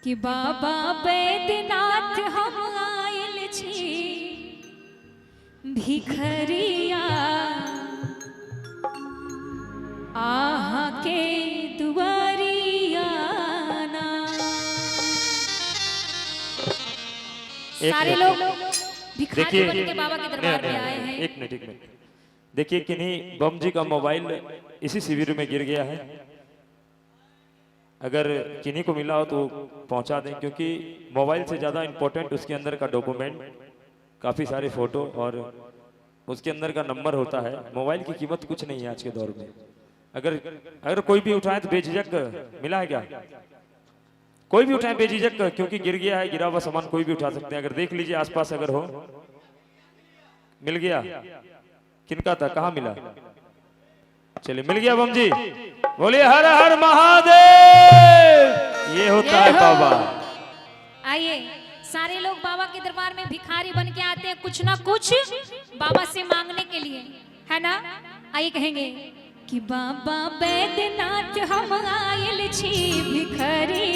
कि बाबा बैद्यनाथ हम आयल छी भिखरिया आहा के दुआरिया ना। सारे लोग भिखारी बन के बाबा के दरबार में आए हैं। एक मिनट देखिए, किन्हीं बम जी का मोबाइल इसी शिविर में गिर गया है। अगर किन्हीं को मिला हो तो पहुंचा दें, क्योंकि मोबाइल से ज़्यादा इम्पोर्टेंट उसके अंदर का डॉक्यूमेंट, काफ़ी सारे फोटो और उसके अंदर का नंबर होता है। मोबाइल की कीमत कुछ नहीं है आज के दौर में। अगर कोई भी उठाए तो बेझिझक, मिला है क्या? कोई भी उठाए बेझिझक, क्योंकि गिर गया है। गिरा हुआ सामान कोई भी उठा सकते हैं। अगर देख लीजिए आसपास अगर हो। मिल गया? किनका था, कहाँ मिला? चलिए मिल गया बम जी, बोलिए हर हर महादेव। ये होता है बाबा। आइए, सारे लोग बाबा के दरबार में भिखारी बन के आते हैं कुछ ना कुछ बाबा से मांगने के लिए, है ना? आइए कहेंगे कि बाबा बैद्यनाथ हम आयल छी भिखारी